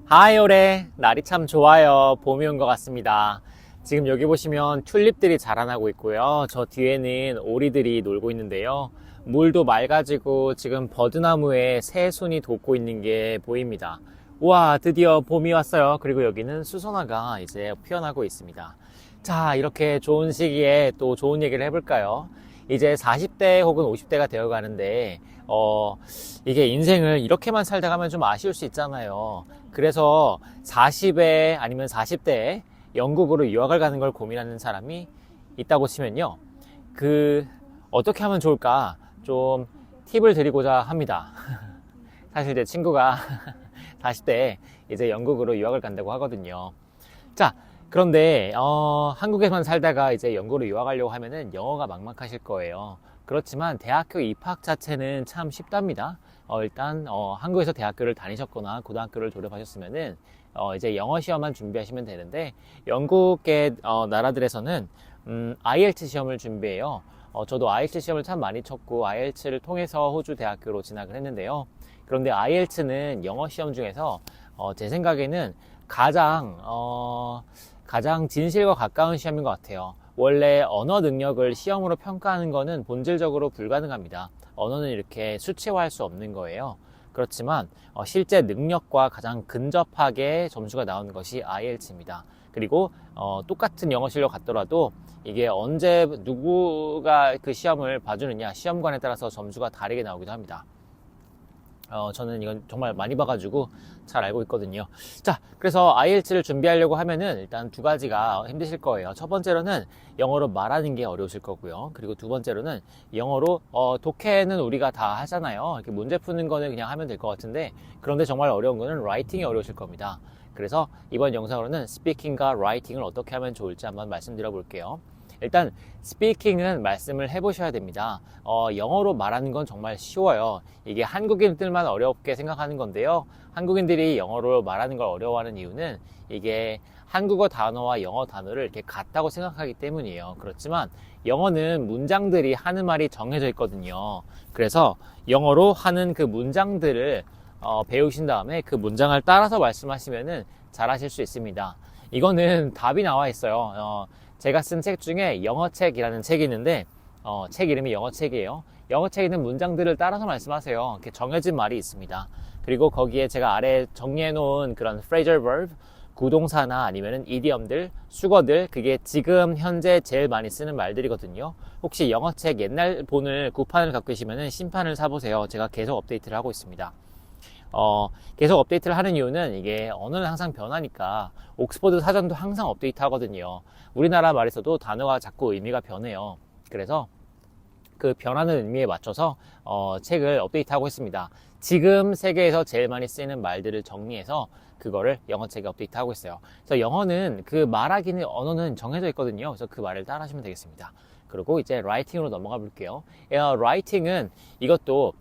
하이 올해 날이 참 좋아요. 봄이 온 것 같습니다. 지금 여기 보시면 튤립들이 자라나고 있고요. 저 뒤에는 오리들이 놀고 있는데요. 물도 맑아지고 지금 버드나무에 새순이 돋고 있는 게 보입니다. 우와, 드디어 봄이 왔어요. 그리고 여기는 수선화가 이제 피어나고 있습니다. 자, 이렇게 좋은 시기에 또 좋은 얘기를 해볼까요? 이제 40대 혹은 50대가 되어 가는데 이게 인생을 이렇게만 살다 가면 좀 아쉬울 수 있잖아요. 그래서 40에 아니면 40대에 영국으로 유학을 가는 걸 고민하는 사람이 있다고 치면요. 어떻게 하면 좋을까 좀 팁을 드리고자 합니다. 사실 제 친구가 40대에 이제 영국으로 유학을 간다고 하거든요. 자, 그런데 한국에만 살다가 이제 영국으로 유학하려고 하면은 영어가 막막하실 거예요. 그렇지만 대학교 입학 자체는 참 쉽답니다. 일단 한국에서 대학교를 다니셨거나 고등학교를 졸업하셨으면은 이제 영어 시험만 준비하시면 되는데 영국의 나라들에서는 IELTS 시험을 준비해요. 저도 IELTS 시험을 참 많이 쳤고 IELTS를 통해서 호주 대학교로 진학을 했는데요. 그런데 IELTS는 영어 시험 중에서 제 생각에는 가장 진실과 가까운 시험인 것 같아요. 원래 언어 능력을 시험으로 평가하는 것은 본질적으로 불가능합니다. 언어는 이렇게 수치화할 수 없는 거예요. 그렇지만 실제 능력과 가장 근접하게 점수가 나오는 것이 IELTS입니다. 그리고 똑같은 영어 실력 같더라도 이게 언제 누구가 그 시험을 봐주느냐, 시험관에 따라서 점수가 다르게 나오기도 합니다. 저는 이건 정말 많이 봐가지고 잘 알고 있거든요. 자, 그래서 IELTS를 준비하려고 하면은 일단 두 가지가 힘드실 거예요. 첫 번째로는 영어로 말하는 게 어려우실 거고요. 그리고 두 번째로는 영어로 독해는 우리가 다 하잖아요. 이렇게 문제 푸는 거는 그냥 하면 될 것 같은데 그런데 정말 어려운 거는 라이팅이 어려우실 겁니다. 그래서 이번 영상으로는 스피킹과 라이팅을 어떻게 하면 좋을지 한번 말씀드려 볼게요. 일단 스피킹은 말씀을 해보셔야 됩니다. 영어로 말하는 건 정말 쉬워요. 이게 한국인들만 어렵게 생각하는 건데요. 한국인들이 영어로 말하는 걸 어려워하는 이유는 이게 한국어 단어와 영어 단어를 이렇게 같다고 생각하기 때문이에요. 그렇지만 영어는 문장들이 하는 말이 정해져 있거든요. 그래서 영어로 하는 그 문장들을 배우신 다음에 그 문장을 따라서 말씀하시면은 잘하실 수 있습니다. 이거는 답이 나와 있어요. 제가 쓴 책 중에 영어책이라는 책이 있는데 책 이름이 영어책이에요. 영어책에 있는 문장들을 따라서 말씀하세요. 이렇게 정해진 말이 있습니다. 그리고 거기에 제가 아래 정리해 놓은 그런 phrasal verb, 구동사나 아니면은 이디엄들, 수거들, 그게 지금 현재 제일 많이 쓰는 말들이거든요. 혹시 영어책 옛날 본을 구판을 갖고 계시면은 신판을 사보세요. 제가 계속 업데이트를 하고 있습니다. 계속 업데이트를 하는 이유는 이게 언어는 항상 변하니까 옥스퍼드 사전도 항상 업데이트 하거든요. 우리나라 말에서도 단어가 자꾸 의미가 변해요. 그래서 그 변하는 의미에 맞춰서 책을 업데이트 하고 있습니다. 지금 세계에서 제일 많이 쓰이는 말들을 정리해서 그거를 영어책에 업데이트 하고 있어요. 그래서 영어는 그 말하기는 언어는 정해져 있거든요. 그래서 그 말을 따라 하시면 되겠습니다. 그리고 이제 라이팅으로 넘어가 볼게요. 라이팅은 이것도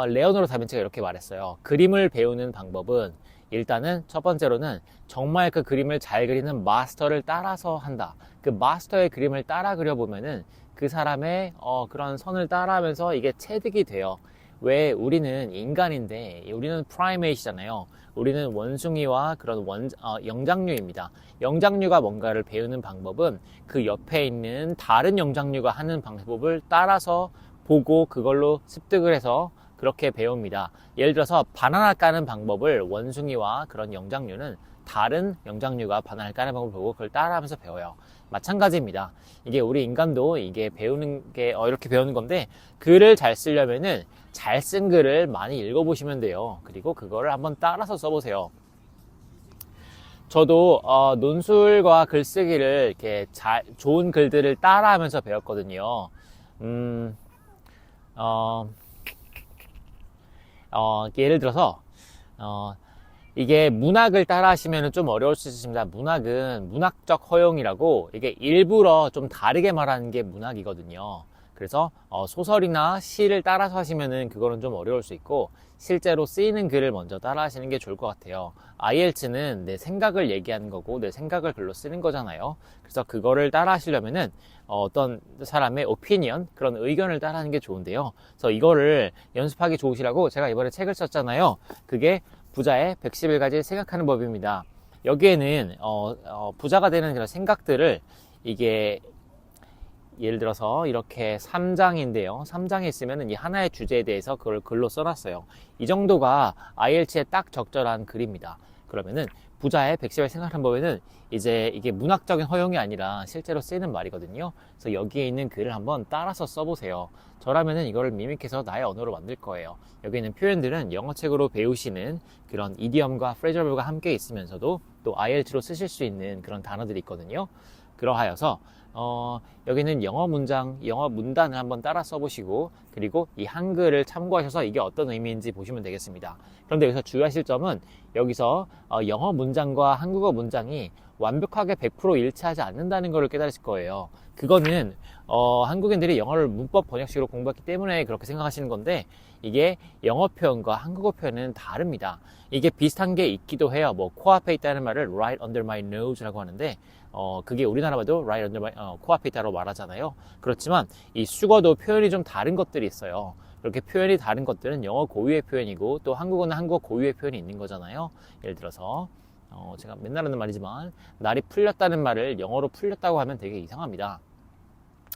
레오노르 다빈치가 이렇게 말했어요. 그림을 배우는 방법은 일단은 첫 번째로는 정말 그 그림을 잘 그리는 마스터를 따라서 한다. 그 마스터의 그림을 따라 그려보면은 그 사람의 그런 선을 따라하면서 이게 체득이 돼요. 왜 우리는 인간인데 우리는 프라이메이트잖아요. 우리는 원숭이와 그런 영장류입니다. 영장류가 뭔가를 배우는 방법은 그 옆에 있는 다른 영장류가 하는 방법을 따라서 보고 그걸로 습득을 해서 그렇게 배웁니다. 예를 들어서 바나나 까는 방법을 원숭이와 그런 영장류는 다른 영장류가 바나나를 까는 방법을 보고 그걸 따라하면서 배워요. 마찬가지입니다. 이게 우리 인간도 이게 배우는 게 이렇게 배우는 건데 글을 잘 쓰려면은 잘 쓴 글을 많이 읽어보시면 돼요. 그리고 그거를 한번 따라서 써보세요. 저도 논술과 글쓰기를 이렇게 좋은 글들을 따라하면서 배웠거든요. 예를 들어서 이게 문학을 따라 하시면 좀 어려울 수 있습니다. 문학은 문학적 허용이라고 이게 일부러 좀 다르게 말하는 게 문학이거든요. 그래서 소설이나 시를 따라서 하시면은 그거는 좀 어려울 수 있고 실제로 쓰이는 글을 먼저 따라 하시는 게 좋을 것 같아요. IELTS는 내 생각을 얘기하는 거고 내 생각을 글로 쓰는 거잖아요. 그래서 그거를 따라 하시려면은 어떤 사람의 오피니언, 그런 의견을 따라하는 게 좋은데요. 그래서 이거를 연습하기 좋으시라고 제가 이번에 책을 썼잖아요. 그게 부자의 111가지 생각하는 법입니다. 여기에는 부자가 되는 그런 생각들을 이게 예를 들어서 이렇게 3장인데요. 3장에 있으면 이 하나의 주제에 대해서 그걸 글로 써놨어요. 이 정도가 IELTS에 딱 적절한 글입니다. 그러면은 부자의 110을 생각하는 법에는 이제 이게 문학적인 허용이 아니라 실제로 쓰이는 말이거든요. 그래서 여기에 있는 글을 한번 따라서 써보세요. 저라면은 이거를 미믹해서 나의 언어로 만들 거예요. 여기 있는 표현들은 영어책으로 배우시는 그런 이디엄과 프레이저 버브가 함께 있으면서도 또 IELTS로 쓰실 수 있는 그런 단어들이 있거든요. 그러하여서 여기는 영어 문장, 영어 문단을 한번 따라 써보시고 그리고 이 한글을 참고하셔서 이게 어떤 의미인지 보시면 되겠습니다. 그런데 여기서 주의하실 점은 여기서 영어 문장과 한국어 문장이 완벽하게 100% 일치하지 않는다는 것을 깨달으실 거예요. 그거는 한국인들이 영어를 문법 번역식으로 공부했기 때문에 그렇게 생각하시는 건데 이게 영어 표현과 한국어 표현은 다릅니다. 이게 비슷한 게 있기도 해요. 뭐 코앞에 있다는 말을 right under my nose라고 하는데 그게 우리나라 말도 right under my 코앞에 있다고 말하잖아요. 그렇지만 이 숙어도 표현이 좀 다른 것들이 있어요. 그렇게 표현이 다른 것들은 영어 고유의 표현이고 또 한국어는 한국어 고유의 표현이 있는 거잖아요. 예를 들어서 제가 맨날 하는 말이지만 날이 풀렸다는 말을 영어로 풀렸다고 하면 되게 이상합니다.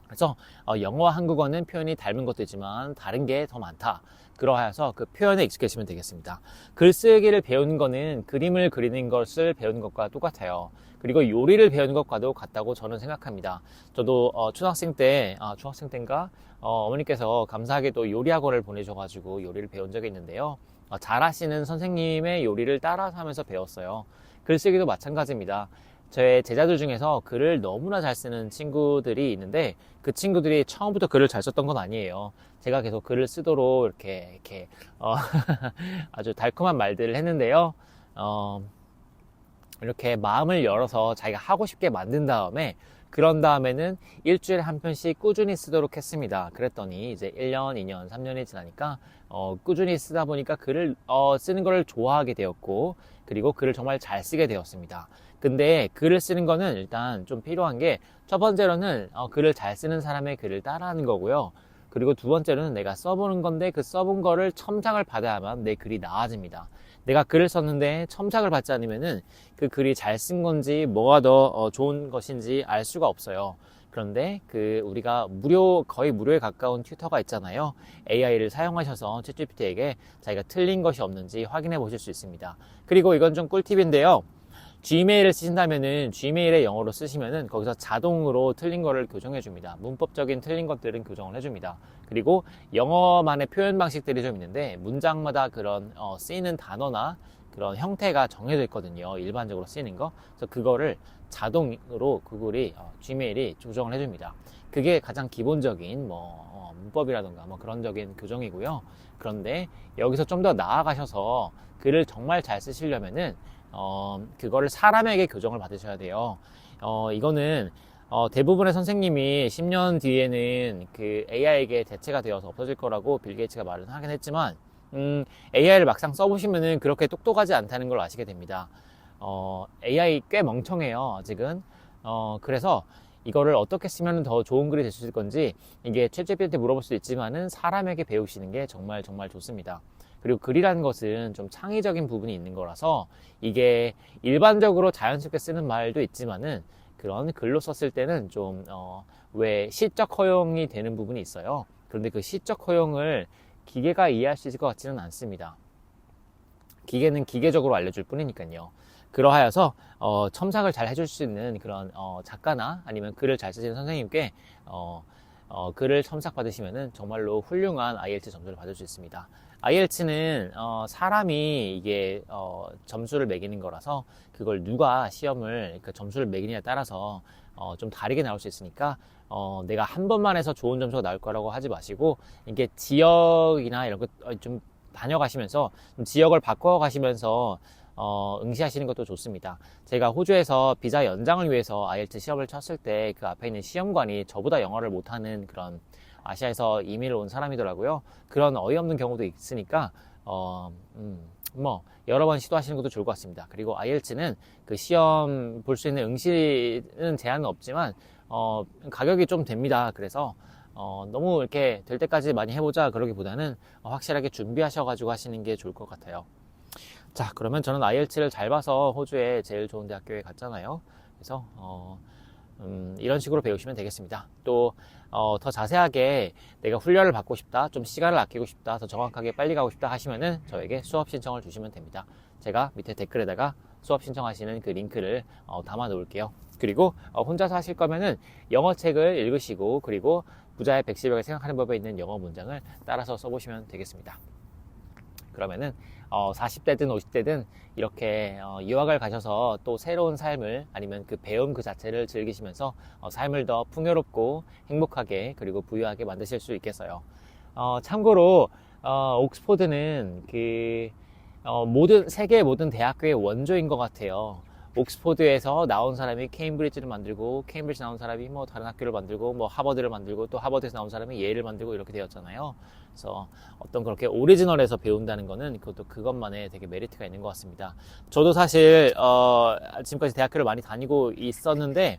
그래서 영어와 한국어는 표현이 닮은 것도 있지만 다른 게 더 많다. 그러하여서 그 표현에 익숙해지면 되겠습니다. 글쓰기를 배우는 거는 그림을 그리는 것을 배우는 것과 똑같아요. 그리고 요리를 배우는 것과도 같다고 저는 생각합니다. 저도 초등학생 때인가 어머니께서 감사하게도 요리 학원을 보내줘가지고 요리를 배운 적이 있는데요. 잘하시는 선생님의 요리를 따라서 하면서 배웠어요. 글쓰기도 마찬가지입니다. 제 제자들 중에서 글을 너무나 잘 쓰는 친구들이 있는데 그 친구들이 처음부터 글을 잘 썼던 건 아니에요. 제가 계속 글을 쓰도록 이렇게 아주 달콤한 말들을 했는데요. 이렇게 마음을 열어서 자기가 하고 싶게 만든 다음에 그런 다음에는 일주일에 한 편씩 꾸준히 쓰도록 했습니다. 그랬더니 이제 1년, 2년, 3년이 지나니까 꾸준히 쓰다 보니까 글을 쓰는 걸 좋아하게 되었고 그리고 글을 정말 잘 쓰게 되었습니다. 근데 글을 쓰는 거는 일단 좀 필요한 게 첫 번째로는 글을 잘 쓰는 사람의 글을 따라하는 거고요. 그리고 두 번째로는 내가 써보는 건데 그 써본 거를 첨삭을 받아야만 내 글이 나아집니다. 내가 글을 썼는데 첨삭을 받지 않으면은 그 글이 잘 쓴 건지 뭐가 더 좋은 것인지 알 수가 없어요. 그런데 우리가 거의 무료에 가까운 튜터가 있잖아요. AI를 사용하셔서 챗GPT에게 자기가 틀린 것이 없는지 확인해 보실 수 있습니다. 그리고 이건 좀 꿀팁인데요. Gmail을 쓰신다면은 Gmail에 영어로 쓰시면은 거기서 자동으로 틀린 거를 교정해 줍니다. 문법적인 틀린 것들은 교정을 해줍니다. 그리고 영어만의 표현 방식들이 좀 있는데 문장마다 그런 쓰이는 단어나 그런 형태가 정해져 있거든요. 일반적으로 쓰이는 거. 그래서 그거를 자동으로 Gmail이 조정을 해줍니다. 그게 가장 기본적인 문법이라던가 그런적인 교정이고요. 그런데 여기서 좀 더 나아가셔서 글을 정말 잘 쓰시려면은 그거를 사람에게 교정을 받으셔야 돼요. 이거는 대부분의 선생님이 10년 뒤에는 그 AI에게 대체가 되어서 없어질 거라고 빌 게이츠가 말을 하긴 했지만 AI를 막상 써보시면은 그렇게 똑똑하지 않다는 걸 아시게 됩니다. AI 꽤 멍청해요, 아직은. 그래서 이거를 어떻게 쓰면 더 좋은 글이 될 수 있을 건지 이게 챗GPT한테 물어볼 수도 있지만은 사람에게 배우시는 게 정말 정말 좋습니다. 그리고 글이라는 것은 좀 창의적인 부분이 있는 거라서 이게 일반적으로 자연스럽게 쓰는 말도 있지만은 그런 글로 썼을 때는 좀 왜 시적 허용이 되는 부분이 있어요. 그런데 그 시적 허용을 기계가 이해할 수 있을 것 같지는 않습니다. 기계는 기계적으로 알려줄 뿐이니까요. 그러하여서 첨삭을 잘 해줄 수 있는 그런 작가나 아니면 글을 잘 쓰시는 선생님께 글을 첨삭 받으시면은 정말로 훌륭한 IELTS 점수를 받을 수 있습니다. IELTS는 사람이 이게 점수를 매기는 거라서 그걸 누가 시험을 점수를 매기느냐에 따라서 좀 다르게 나올 수 있으니까 내가 한 번만 해서 좋은 점수가 나올 거라고 하지 마시고 이게 지역이나 이런 거 좀 다녀가시면서 지역을 바꿔가시면서 응시하시는 것도 좋습니다. 제가 호주에서 비자 연장을 위해서 IELTS 시험을 쳤을 때 그 앞에 있는 시험관이 저보다 영어를 못하는 그런 아시아에서 이민을 온 사람이더라고요. 그런 어이없는 경우도 있으니까 여러 번 시도하시는 것도 좋을 것 같습니다. 그리고 IELTS는 그 시험 볼 수 있는 응시는 제한은 없지만 가격이 좀 됩니다. 그래서 너무 이렇게 될 때까지 많이 해보자 그러기보다는 확실하게 준비하셔가지고 하시는 게 좋을 것 같아요. 자, 그러면 저는 IELTS를 잘 봐서 호주의 제일 좋은 대학교에 갔잖아요. 그래서 이런 식으로 배우시면 되겠습니다. 또 더 자세하게 내가 훈련을 받고 싶다, 좀 시간을 아끼고 싶다, 더 정확하게 빨리 가고 싶다 하시면은 저에게 수업 신청을 주시면 됩니다. 제가 밑에 댓글에다가 수업 신청하시는 그 링크를 담아 놓을게요. 그리고 혼자서 하실 거면은 영어 책을 읽으시고, 그리고 부자의 110억을 생각하는 법에 있는 영어 문장을 따라서 써보시면 되겠습니다. 그러면은 40대든 50대든 이렇게 유학을 가셔서 또 새로운 삶을, 아니면 그 배움 그 자체를 즐기시면서 삶을 더 풍요롭고 행복하게, 그리고 부유하게 만드실 수 있겠어요. 참고로 옥스포드는 세계 모든 대학교의 원조인 것 같아요. 옥스포드에서 나온 사람이 케임브리지를 만들고, 케임브리지 나온 사람이 뭐 다른 학교를 만들고, 뭐 하버드를 만들고, 또 하버드에서 나온 사람이 예를 만들고, 이렇게 되었잖아요. 그래서 어떤 그렇게 오리지널에서 배운다는 거는 그것만의 되게 메리트가 있는 것 같습니다. 저도 사실 지금까지 대학교를 많이 다니고 있었는데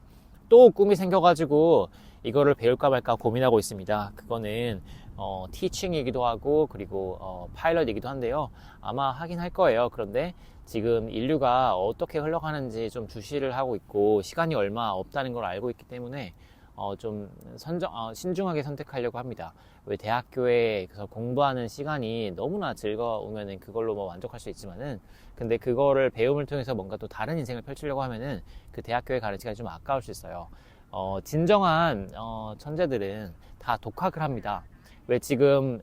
또 꿈이 생겨가지고 이거를 배울까 말까 고민하고 있습니다. 그거는 티칭이기도 하고, 그리고 파일럿이기도 한데요. 아마 하긴 할 거예요. 그런데 지금 인류가 어떻게 흘러가는지 좀 주시를 하고 있고, 시간이 얼마 없다는 걸 알고 있기 때문에 좀 신중하게 선택하려고 합니다. 왜 대학교에서 공부하는 시간이 너무나 즐거우면은 그걸로 뭐 만족할 수 있지만은, 근데 그거를 배움을 통해서 뭔가 또 다른 인생을 펼치려고 하면은 그 대학교에 가는 시간이 좀 아까울 수 있어요. 진정한 천재들은 다 독학을 합니다. 왜 지금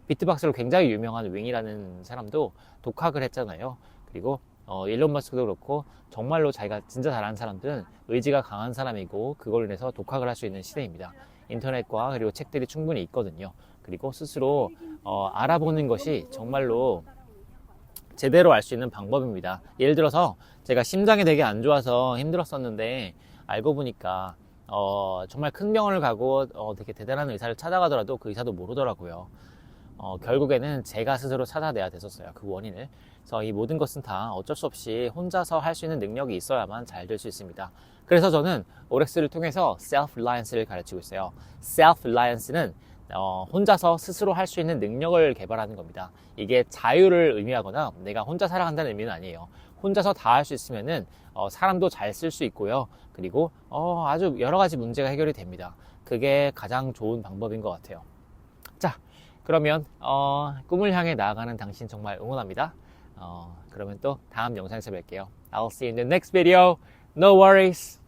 비트박스로 굉장히 유명한 윙이라는 사람도 독학을 했잖아요. 그리고 일론 머스크도 그렇고, 정말로 자기가 진짜 잘하는 사람들은 의지가 강한 사람이고, 그걸로 인해서 독학을 할 수 있는 시대입니다. 인터넷과 그리고 책들이 충분히 있거든요. 그리고 스스로 알아보는 것이 정말로 제대로 알 수 있는 방법입니다. 예를 들어서 제가 심장이 되게 안 좋아서 힘들었었는데, 알고 보니까 정말 큰 병원을 가고 되게 대단한 의사를 찾아가더라도 그 의사도 모르더라고요. 결국에는 제가 스스로 찾아내야 됐었어요, 그 원인을. 그래서 이 모든 것은 다 어쩔 수 없이 혼자서 할 수 있는 능력이 있어야만 잘 될 수 있습니다. 그래서 저는 오렉스를 통해서 self-reliance를 가르치고 있어요. self-reliance는 혼자서 스스로 할 수 있는 능력을 개발하는 겁니다. 이게 자유를 의미하거나 내가 혼자 살아간다는 의미는 아니에요. 혼자서 다 할 수 있으면은 사람도 잘 쓸 수 있고요. 그리고 아주 여러 가지 문제가 해결이 됩니다. 그게 가장 좋은 방법인 것 같아요. 자, 그러면 꿈을 향해 나아가는 당신 정말 응원합니다. 그러면 또 다음 영상에서 뵐게요. I'll see you in the next video. No worries.